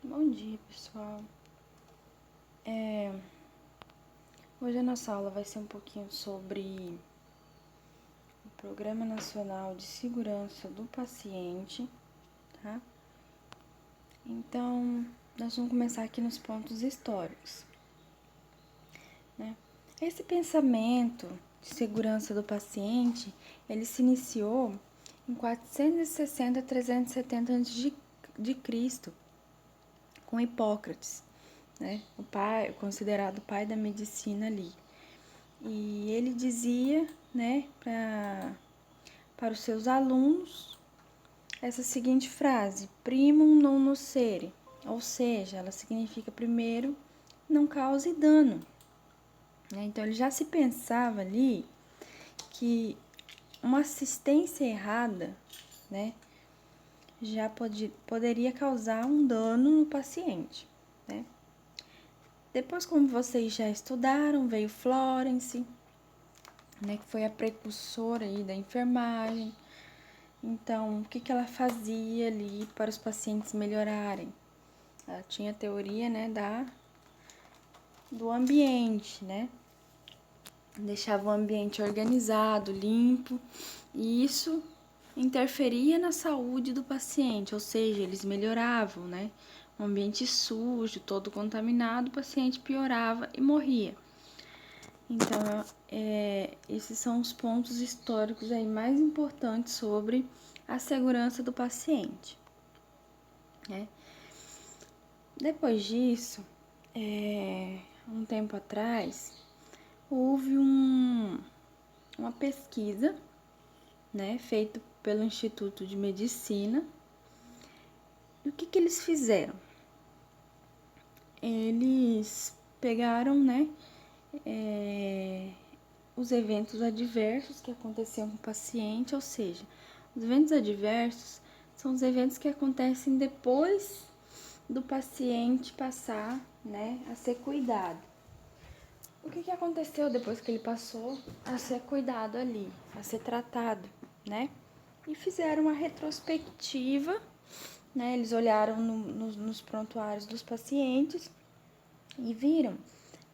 Bom dia, pessoal. Hoje a nossa aula vai ser um pouquinho sobre o Programa Nacional de Segurança do Paciente, tá? Então, nós vamos começar aqui nos pontos históricos, né? Esse pensamento de segurança do paciente, ele se iniciou em 460 a 370 a.C., com Hipócrates, né? O pai, considerado o pai da medicina ali. E ele dizia, né, para os seus alunos essa seguinte frase: primum non nocere, ou seja, ela significa primeiro não cause dano. Então ele já se pensava ali que uma assistência errada, né, já poderia causar um dano no paciente, né? Depois, como vocês já estudaram, veio Florence, né, que foi a precursora aí da enfermagem. Então, o que ela fazia ali para os pacientes melhorarem? Ela tinha a teoria, né, do ambiente, né? Deixava o ambiente organizado, limpo, e isso interferia na saúde do paciente, ou seja, eles melhoravam, né? Um ambiente sujo, todo contaminado, o paciente piorava e morria. Então, esses são os pontos históricos aí mais importantes sobre a segurança do paciente, né? Depois disso, um tempo atrás, houve uma pesquisa, né, feita pelo Instituto de Medicina. E o que eles fizeram? Eles pegaram, né, os eventos adversos que aconteciam com o paciente, ou seja, os eventos adversos são os eventos que acontecem depois do paciente passar, né, a ser cuidado. O que aconteceu depois que ele passou a ser cuidado ali, a ser tratado, né? E fizeram uma retrospectiva, né? Eles olharam nos prontuários dos pacientes e viram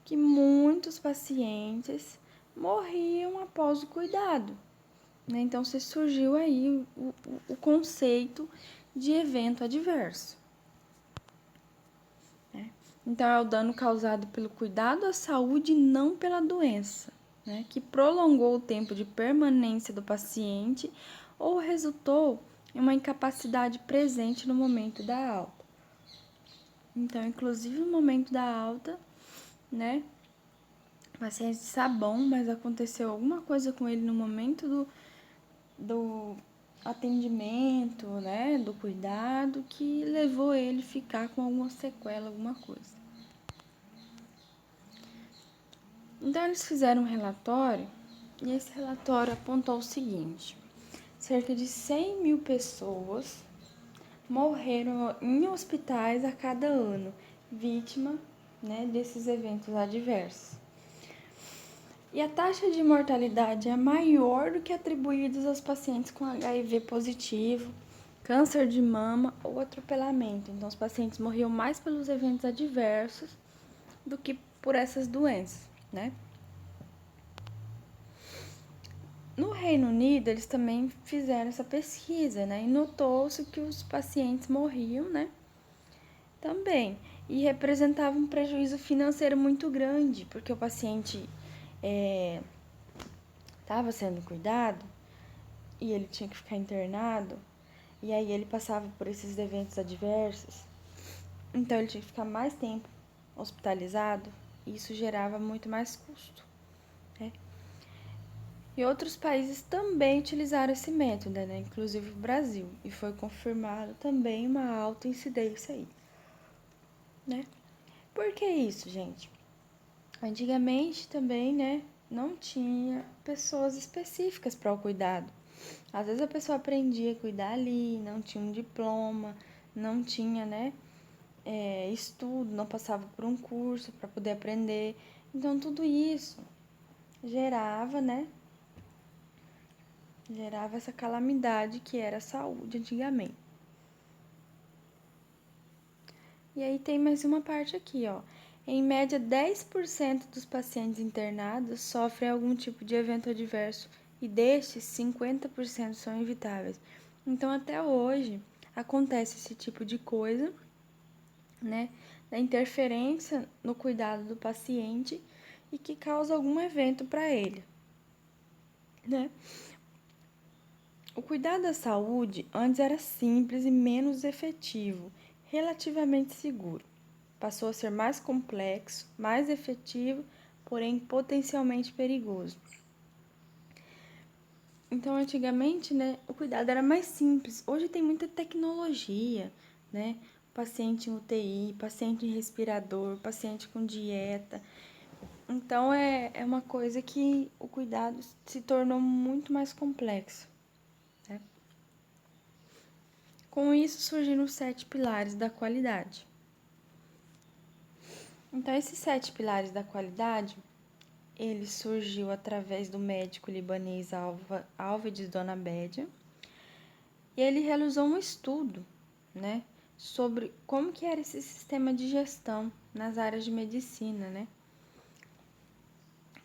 que muitos pacientes morriam após o cuidado, né? Então, se surgiu aí o conceito de evento adverso. Então, é o dano causado pelo cuidado à saúde e não pela doença, né? Que prolongou o tempo de permanência do paciente ou resultou em uma incapacidade presente no momento da alta. Então, inclusive no momento da alta, né? O paciente está bom, mas aconteceu alguma coisa com ele no momento do atendimento, né? Do cuidado, que levou ele a ficar com alguma sequela, alguma coisa. Então, eles fizeram um relatório e esse relatório apontou o seguinte: cerca de 100 mil pessoas morreram em hospitais a cada ano, vítima, né, desses eventos adversos. E a taxa de mortalidade é maior do que atribuídos aos pacientes com HIV positivo, câncer de mama ou atropelamento. Então, os pacientes morriam mais pelos eventos adversos do que por essas doenças, né? No Reino Unido, eles também fizeram essa pesquisa, né? E notou-se que os pacientes morriam, né? Também. E representava um prejuízo financeiro muito grande, porque o paciente estava sendo cuidado e ele tinha que ficar internado, e aí ele passava por esses eventos adversos, então ele tinha que ficar mais tempo hospitalizado, e isso gerava muito mais custo, né? E outros países também utilizaram esse método, né? Inclusive o Brasil. E foi confirmado também uma alta incidência aí, né? Por que isso, gente? Antigamente também, né? Não tinha pessoas específicas para o cuidado. Às vezes a pessoa aprendia a cuidar ali, não tinha um diploma, não tinha, né? Estudo, não passava por um curso para poder aprender. Então tudo isso gerava, né? Gerava essa calamidade que era a saúde antigamente. E aí tem mais uma parte aqui, ó. Em média, 10% dos pacientes internados sofrem algum tipo de evento adverso e destes, 50% são evitáveis. Então, até hoje, acontece esse tipo de coisa, né, da interferência no cuidado do paciente e que causa algum evento para ele, né? O cuidado da saúde antes era simples e menos efetivo, relativamente seguro. Passou a ser mais complexo, mais efetivo, porém potencialmente perigoso. Então, antigamente, né, o cuidado era mais simples. Hoje tem muita tecnologia, né? Paciente em UTI, paciente em respirador, paciente com dieta. Então, é uma coisa que o cuidado se tornou muito mais complexo, né? Com isso, surgiram os 7 pilares da qualidade. Então, esses 7 pilares da qualidade, ele surgiu através do médico libanês Álvares Donnabédia, e ele realizou um estudo, né, sobre como que era esse sistema de gestão nas áreas de medicina, né?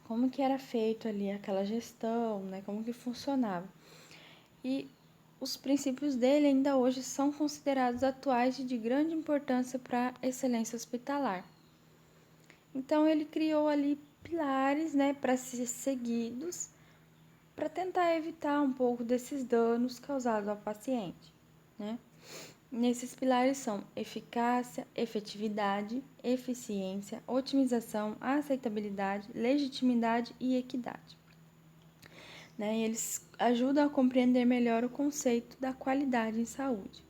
Como que era feito ali aquela gestão, né? Como que funcionava. E os princípios dele ainda hoje são considerados atuais e de grande importância para a excelência hospitalar. Então ele criou ali pilares, né, para ser seguidos, para tentar evitar um pouco desses danos causados ao paciente, né? Nesses pilares são eficácia, efetividade, eficiência, otimização, aceitabilidade, legitimidade e equidade. Né? E eles ajudam a compreender melhor o conceito da qualidade em saúde.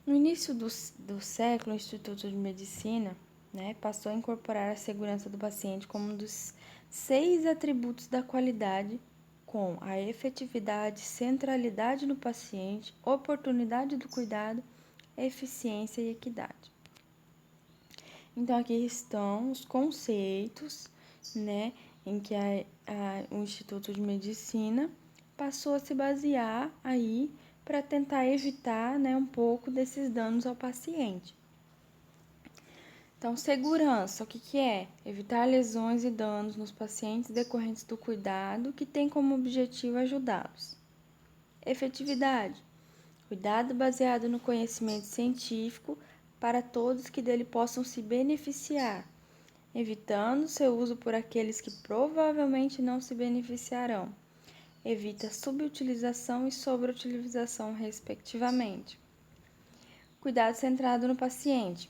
No início do século, o Instituto de Medicina, né, passou a incorporar a segurança do paciente como um dos 6 atributos da qualidade, com a efetividade, centralidade no paciente, oportunidade do cuidado, eficiência e equidade. Então, aqui estão os conceitos, né, em que o Instituto de Medicina passou a se basear aí para tentar evitar, né, um pouco desses danos ao paciente. Então, segurança, o que é? Evitar lesões e danos nos pacientes decorrentes do cuidado que tem como objetivo ajudá-los. Efetividade, cuidado baseado no conhecimento científico para todos que dele possam se beneficiar, evitando seu uso por aqueles que provavelmente não se beneficiarão. Evita subutilização e sobreutilização, respectivamente. Cuidado centrado no paciente.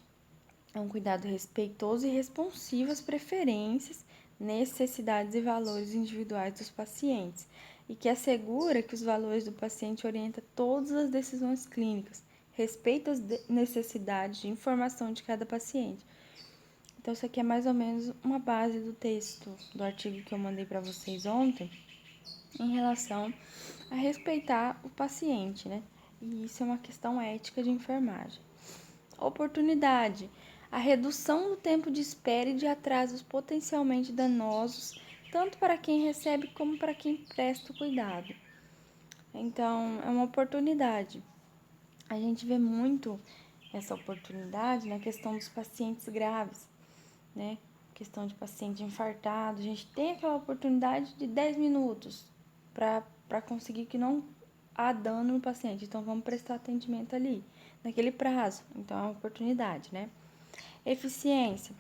É um cuidado respeitoso e responsivo às preferências, necessidades e valores individuais dos pacientes, e que assegura que os valores do paciente orientam todas as decisões clínicas, respeita as necessidades de informação de cada paciente. Então, isso aqui é mais ou menos uma base do texto do artigo que eu mandei para vocês ontem, em relação a respeitar o paciente, né? E isso é uma questão ética de enfermagem. Oportunidade, a redução do tempo de espera e de atrasos potencialmente danosos, tanto para quem recebe como para quem presta o cuidado. Então, é uma oportunidade. A gente vê muito essa oportunidade na questão dos pacientes graves, né? Questão de paciente infartado. A gente tem aquela oportunidade de 10 minutos para conseguir que não há dano no paciente. Então, vamos prestar atendimento ali, naquele prazo. Então, é uma oportunidade, né? Eficiência,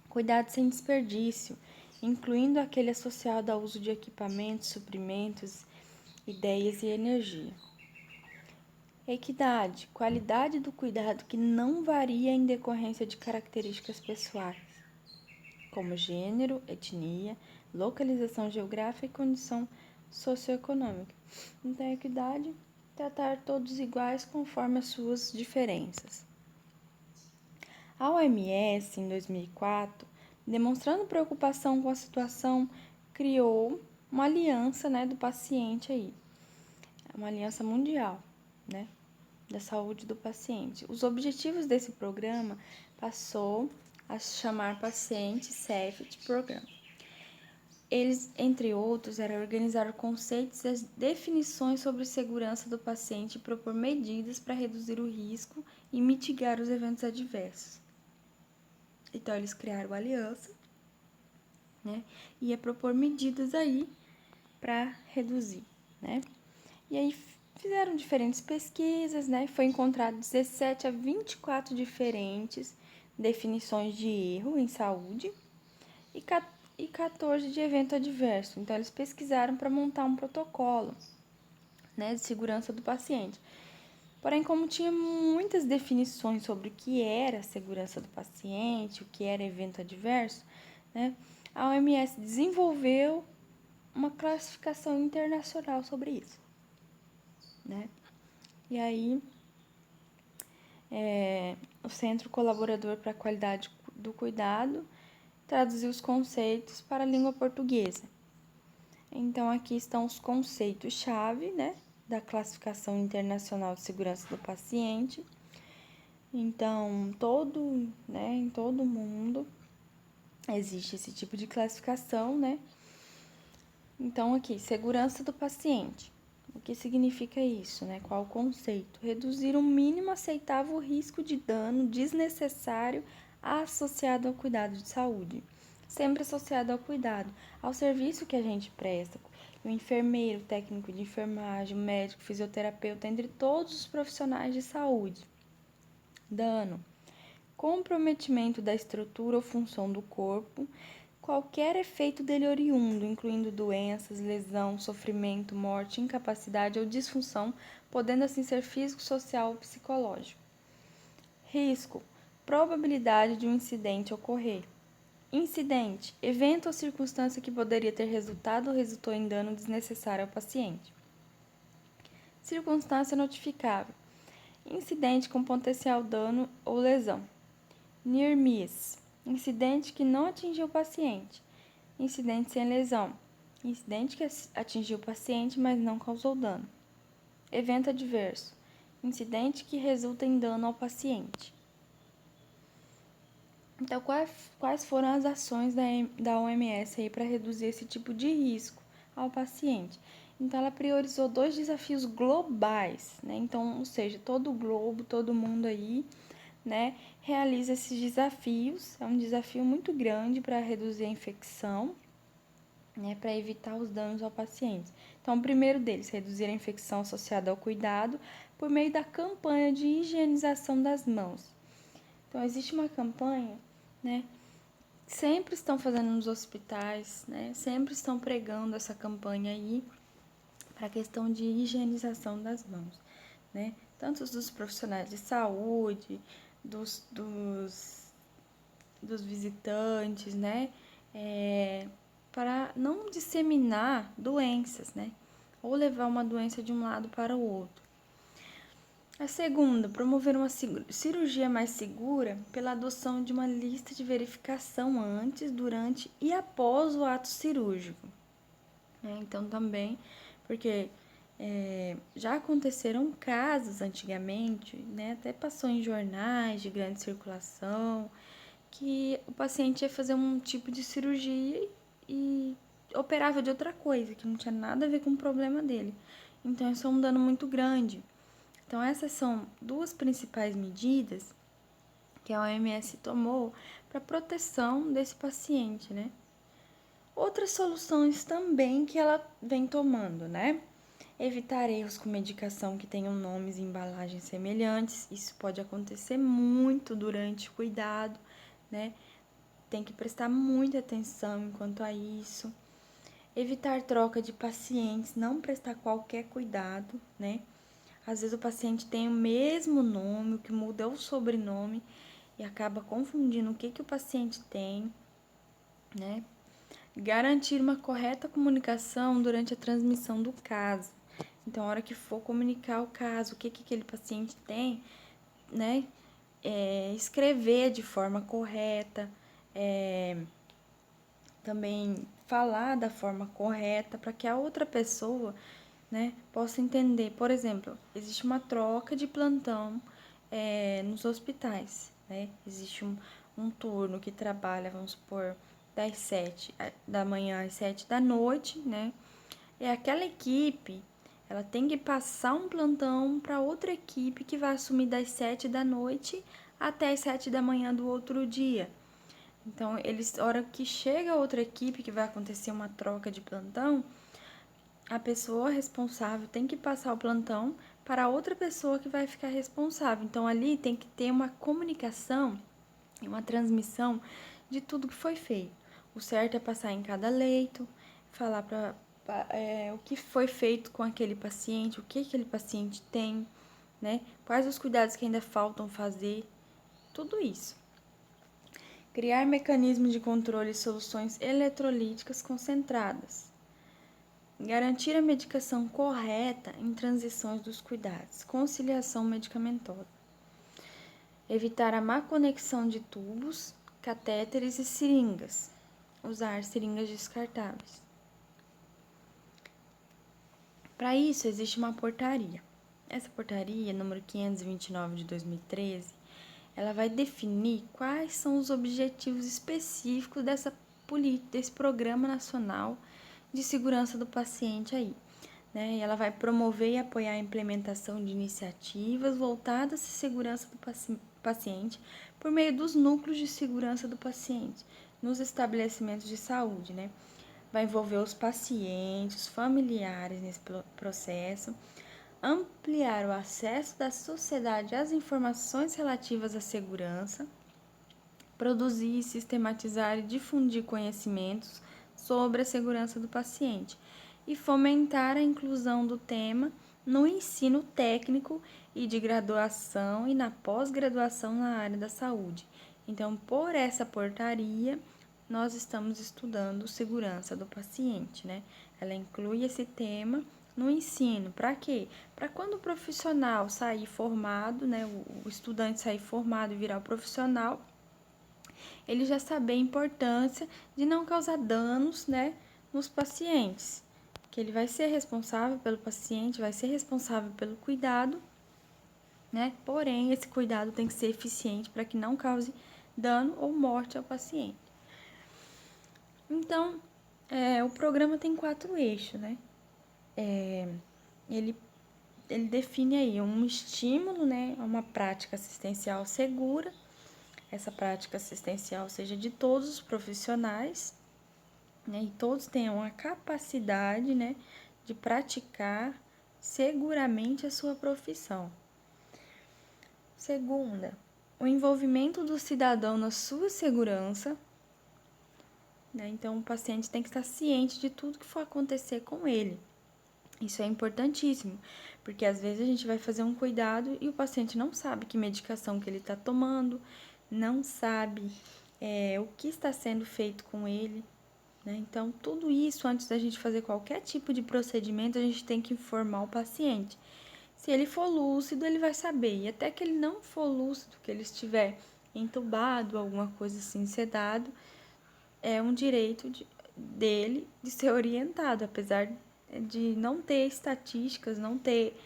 cuidado sem desperdício, incluindo aquele associado ao uso de equipamentos, suprimentos, ideias e energia. Equidade, qualidade do cuidado que não varia em decorrência de características pessoais, como gênero, etnia, localização geográfica e condição socioeconômica. Então, a equidade, tratar todos iguais conforme as suas diferenças. A OMS, em 2004, demonstrando preocupação com a situação, criou uma aliança, né, do paciente aí, uma aliança mundial, né, da saúde do paciente. Os objetivos desse programa passou a chamar Patient Safety Program. Eles, entre outros, era organizar conceitos e as definições sobre segurança do paciente e propor medidas para reduzir o risco e mitigar os eventos adversos. Então, eles criaram a aliança, né? E ia propor medidas aí para reduzir, né? E aí fizeram diferentes pesquisas, né? Foi encontrado 17 a 24 diferentes definições de erro em saúde e 14 de evento adverso. Então, eles pesquisaram para montar um protocolo, né, de segurança do paciente. Porém, como tinha muitas definições sobre o que era a segurança do paciente, o que era evento adverso, né, a OMS desenvolveu uma classificação internacional sobre isso, né? E aí, o Centro Colaborador para a Qualidade do Cuidado traduziu os conceitos para a língua portuguesa. Então, aqui estão os conceitos-chave, né, da Classificação Internacional de Segurança do Paciente. Então, em todo mundo existe esse tipo de classificação, né? Então, aqui, segurança do paciente. O que significa isso, né? Qual o conceito? Reduzir o mínimo aceitável risco de dano desnecessário associado ao cuidado de saúde. Sempre associado ao cuidado, ao serviço que a gente presta. O enfermeiro, o técnico de enfermagem, o médico, o fisioterapeuta, entre todos os profissionais de saúde. Dano. Comprometimento da estrutura ou função do corpo, qualquer efeito dele oriundo, incluindo doenças, lesão, sofrimento, morte, incapacidade ou disfunção, podendo assim ser físico, social ou psicológico. Risco, probabilidade de um incidente ocorrer. Incidente, evento ou circunstância que poderia ter resultado ou resultou em dano desnecessário ao paciente. Circunstância notificável, incidente com potencial dano ou lesão. Near miss, incidente que não atingiu o paciente. Incidente sem lesão, incidente que atingiu o paciente, mas não causou dano. Evento adverso, incidente que resulta em dano ao paciente. Então, quais foram as ações da OMS aí para reduzir esse tipo de risco ao paciente? Então, ela priorizou 2 desafios globais, né? Então, ou seja, todo o globo, todo mundo aí, né, realiza esses desafios. É um desafio muito grande para reduzir a infecção, né, para evitar os danos ao paciente. Então, o primeiro deles, reduzir a infecção associada ao cuidado por meio da campanha de higienização das mãos. Então, existe uma campanha, né, sempre estão fazendo nos hospitais, né, sempre estão pregando essa campanha aí para a questão de higienização das mãos, né, tanto dos profissionais de saúde, dos visitantes, né, para não disseminar doenças, né, ou levar uma doença de um lado para o outro. A segunda, promover uma cirurgia mais segura pela adoção de uma lista de verificação antes, durante e após o ato cirúrgico. Então, também, porque já aconteceram casos antigamente, né, até passou em jornais de grande circulação, que o paciente ia fazer um tipo de cirurgia e operava de outra coisa, que não tinha nada a ver com o problema dele. Então, isso é um dano muito grande. Então, essas são 2 principais medidas que a OMS tomou para proteção desse paciente, né? Outras soluções também que ela vem tomando, né? Evitar erros com medicação que tenham nomes e embalagens semelhantes. Isso pode acontecer muito durante o cuidado, né? Tem que prestar muita atenção enquanto a isso. Evitar troca de pacientes, não prestar qualquer cuidado, né? Às vezes o paciente tem o mesmo nome, o que muda é o sobrenome e acaba confundindo o que o paciente tem, né? Garantir uma correta comunicação durante a transmissão do caso. Então, a hora que for comunicar o caso, o que aquele paciente tem, né? Escrever de forma correta, também falar da forma correta para que a outra pessoa, né, possa entender. Por exemplo, existe uma troca de plantão nos hospitais, né? Existe um turno que trabalha, vamos supor, das 7 da manhã às 7 da noite, né? E aquela equipe, ela tem que passar um plantão para outra equipe que vai assumir das 7 da noite até as 7 da manhã do outro dia. Então, a hora que chega a outra equipe, que vai acontecer uma troca de plantão, a pessoa responsável tem que passar o plantão para a outra pessoa que vai ficar responsável. Então, ali tem que ter uma comunicação e uma transmissão de tudo que foi feito. O certo é passar em cada leito, falar o que foi feito com aquele paciente, o que aquele paciente tem, né? Quais os cuidados que ainda faltam fazer, tudo isso. Criar mecanismos de controle e soluções eletrolíticas concentradas. Garantir a medicação correta em transições dos cuidados. Conciliação medicamentosa. Evitar a má conexão de tubos, catéteres e seringas. Usar seringas descartáveis. Para isso, existe uma portaria. Essa portaria, número 529 de 2013, ela vai definir quais são os objetivos específicos desse Programa Nacional de Segurança do Paciente aí, né? E ela vai promover e apoiar a implementação de iniciativas voltadas à segurança do paciente por meio dos núcleos de segurança do paciente nos estabelecimentos de saúde, né? Vai envolver os pacientes, os familiares nesse processo, ampliar o acesso da sociedade às informações relativas à segurança, produzir, sistematizar e difundir conhecimentos sobre a segurança do paciente e fomentar a inclusão do tema no ensino técnico e de graduação e na pós-graduação na área da saúde. Então, por essa portaria, nós estamos estudando segurança do paciente, né? Ela inclui esse tema no ensino. Para quê? Para quando o profissional sair formado, né, o estudante sair formado e virar o profissional, ele já saber a importância de não causar danos, né, nos pacientes. Que ele vai ser responsável pelo paciente, vai ser responsável pelo cuidado, né? Porém, esse cuidado tem que ser eficiente para que não cause dano ou morte ao paciente. Então, o programa tem 4 eixos, né? Ele define aí um estímulo, né, a uma prática assistencial segura. Essa prática assistencial seja de todos os profissionais, né, e todos tenham a capacidade, né, de praticar seguramente a sua profissão. Segunda, o envolvimento do cidadão na sua segurança, né? Então, o paciente tem que estar ciente de tudo que for acontecer com ele. Isso é importantíssimo, porque às vezes a gente vai fazer um cuidado e o paciente não sabe que medicação que ele está tomando, não sabe o que está sendo feito com ele, né? Então, tudo isso, antes da gente fazer qualquer tipo de procedimento, a gente tem que informar o paciente. Se ele for lúcido, ele vai saber. E até que ele não for lúcido, que ele estiver entubado, alguma coisa assim, sedado, é um direito dele de ser orientado, apesar de não ter estatísticas, não ter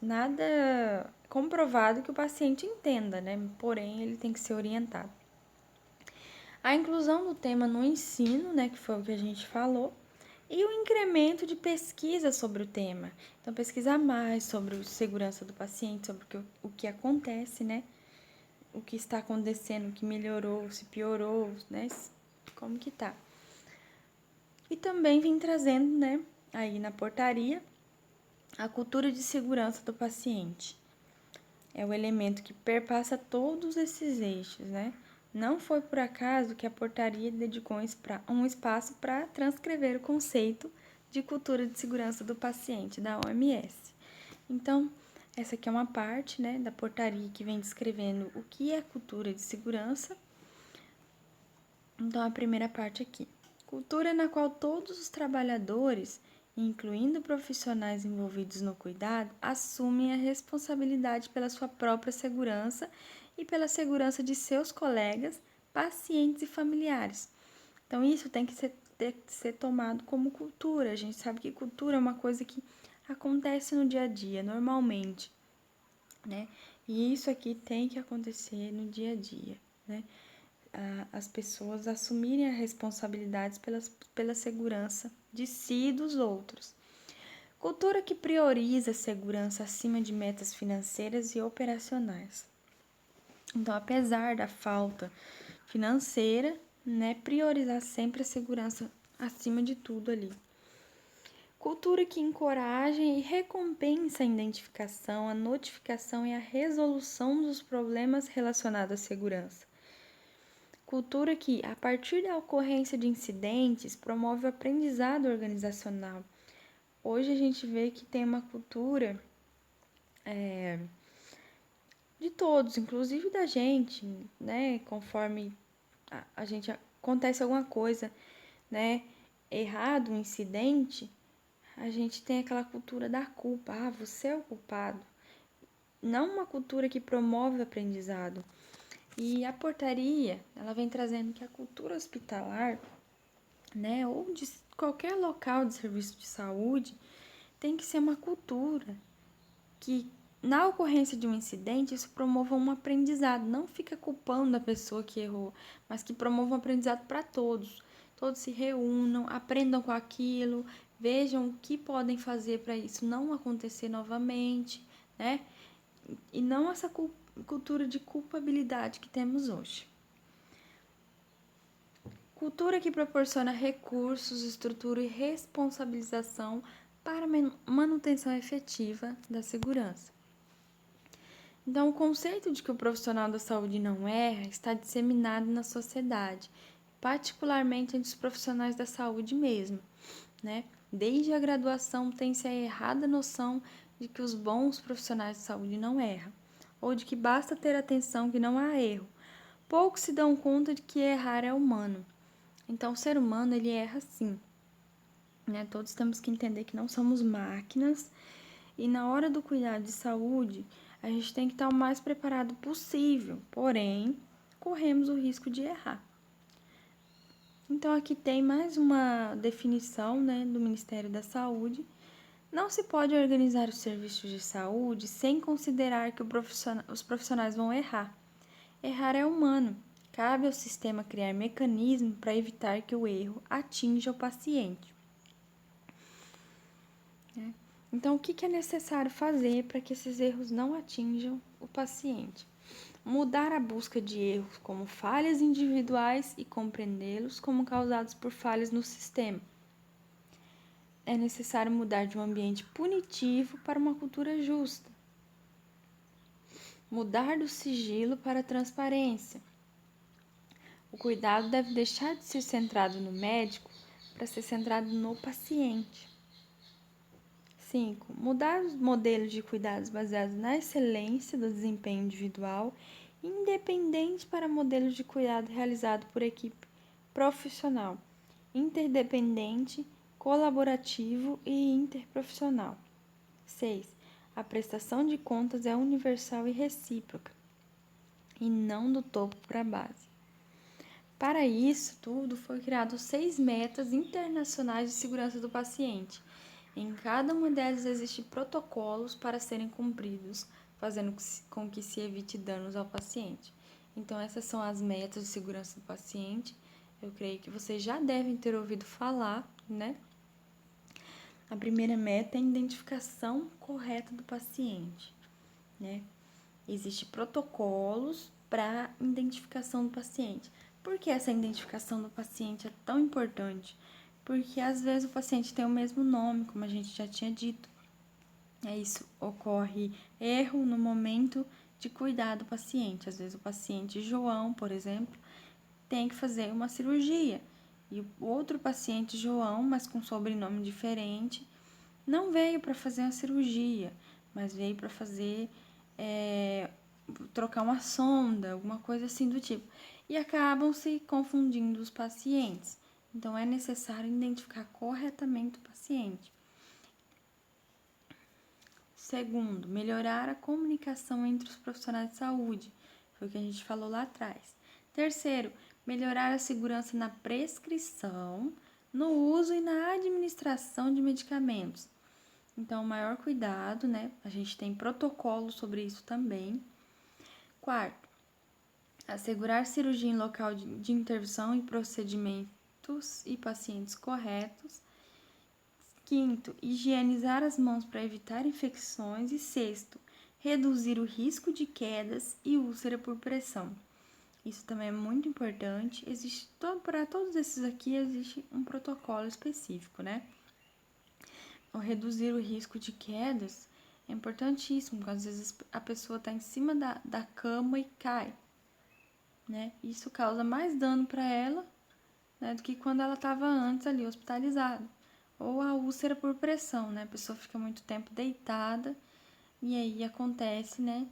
nada comprovado que o paciente entenda, né? Porém, ele tem que ser orientado. A inclusão do tema no ensino, né, que foi o que a gente falou, e o incremento de pesquisa sobre o tema. Então, pesquisar mais sobre a segurança do paciente, sobre o que acontece, né? O que está acontecendo, o que melhorou, se piorou, né? Como que tá. E também vem trazendo, né, aí na portaria, a cultura de segurança do paciente. É o elemento que perpassa todos esses eixos, né? Não foi por acaso que a portaria dedicou um espaço para transcrever o conceito de cultura de segurança do paciente da OMS. Então, essa aqui é uma parte, né, da portaria que vem descrevendo o que é cultura de segurança. Então, a primeira parte aqui. Cultura na qual todos os trabalhadores, incluindo profissionais envolvidos no cuidado, assumem a responsabilidade pela sua própria segurança e pela segurança de seus colegas, pacientes e familiares. Então, isso tem que ser tomado como cultura. A gente sabe que cultura é uma coisa que acontece no dia a dia, normalmente, né? E isso aqui tem que acontecer no dia a dia, né? as pessoas assumirem as responsabilidades pela segurança de si e dos outros. Cultura que prioriza a segurança acima de metas financeiras e operacionais. Então, apesar da falta financeira, né, priorizar sempre a segurança acima de tudo ali. Cultura que encoraja e recompensa a identificação, a notificação e a resolução dos problemas relacionados à segurança. Cultura que, a partir da ocorrência de incidentes, promove o aprendizado organizacional. Hoje a gente vê que tem uma cultura de todos, inclusive da gente, né? Conforme a gente acontece alguma coisa, né? Errado, um incidente, a gente tem aquela cultura da culpa. Ah, você é o culpado. Não uma cultura que promove o aprendizado. E a portaria, ela vem trazendo que a cultura hospitalar, né, ou de qualquer local de serviço de saúde, tem que ser uma cultura que, na ocorrência de um incidente, isso promova um aprendizado. Não fica culpando a pessoa que errou, mas que promova um aprendizado para todos. Todos se reúnam, aprendam com aquilo, vejam o que podem fazer para isso não acontecer novamente, né? E não essa cultura de culpabilidade que temos hoje. Cultura que proporciona recursos, estrutura e responsabilização para manutenção efetiva da segurança. Então, o conceito de que o profissional da saúde não erra está disseminado na sociedade, particularmente entre os profissionais da saúde mesmo, né? Desde a graduação tem-se a errada noção de que os bons profissionais de saúde não erram, ou de que basta ter atenção que não há erro. Poucos se dão conta de que errar é humano. Então, o ser humano, ele erra sim, né? Todos temos que entender que não somos máquinas e na hora do cuidado de saúde, a gente tem que estar o mais preparado possível, porém, corremos o risco de errar. Então, aqui tem mais uma definição, né, do Ministério da Saúde. Não se pode organizar os serviços de saúde sem considerar que os profissionais vão errar. Errar é humano. Cabe ao sistema criar mecanismos para evitar que o erro atinja o paciente. Então, o que é necessário fazer para que esses erros não atinjam o paciente? Mudar a busca de erros como falhas individuais e compreendê-los como causados por falhas no sistema. É necessário mudar de um ambiente punitivo para uma cultura justa. Mudar do sigilo para a transparência. O cuidado deve deixar de ser centrado no médico para ser centrado no paciente. 5. Mudar os modelos de cuidados baseados na excelência do desempenho individual, independente para modelos de cuidado realizado por equipe profissional, interdependente, colaborativo e interprofissional. 6. A prestação de contas é universal e recíproca, e não do topo para a base. Para isso tudo, foi criado 6 metas internacionais de segurança do paciente. Em cada uma delas existem protocolos para serem cumpridos, fazendo com que se evite danos ao paciente. Então, essas são as metas de segurança do paciente. Eu creio que vocês já devem ter ouvido falar, né? A primeira meta é a identificação correta do paciente, né? Existem protocolos para identificação do paciente. Por que essa identificação do paciente é tão importante? Porque às vezes o paciente tem o mesmo nome, como a gente já tinha dito. Isso ocorre erro no momento de cuidar do paciente. Às vezes o paciente João, por exemplo, tem que fazer uma cirurgia. E o outro paciente João, mas com sobrenome diferente, não veio para fazer uma cirurgia, mas veio para fazer trocar uma sonda, alguma coisa assim do tipo. E acabam se confundindo os pacientes. Então, é necessário identificar corretamente o paciente. Segundo, melhorar a comunicação entre os profissionais de saúde. Foi o que a gente falou lá atrás. Terceiro, melhorar a segurança na prescrição, no uso e na administração de medicamentos. Então, maior cuidado, né? A gente tem protocolo sobre isso também. Quarto, assegurar cirurgia em local de intervenção e procedimentos e pacientes corretos. Quinto, higienizar as mãos para evitar infecções. E sexto, reduzir o risco de quedas e úlcera por pressão. Isso também é muito importante. Para todos esses aqui, existe um protocolo específico, né? O reduzir o risco de quedas é importantíssimo, porque às vezes a pessoa está em cima da cama e cai, né? Isso causa mais dano para ela, né, do que quando ela estava antes ali hospitalizada. Ou a úlcera por pressão, né? A pessoa fica muito tempo deitada e aí acontece, né,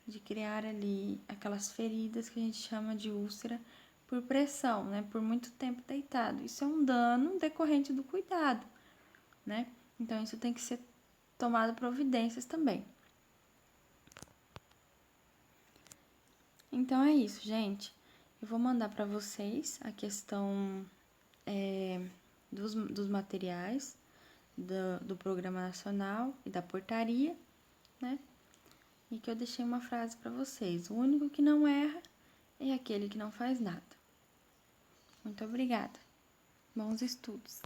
de criar ali aquelas feridas que a gente chama de úlcera por pressão, né? Por muito tempo deitado. Isso é um dano decorrente do cuidado, né? Então, isso tem que ser tomado providências também. Então, é isso, gente. Eu vou mandar para vocês a questão dos materiais do Programa Nacional e da portaria, né? E que eu deixei uma frase para vocês. O único que não erra é aquele que não faz nada. Muito obrigada. Bons estudos.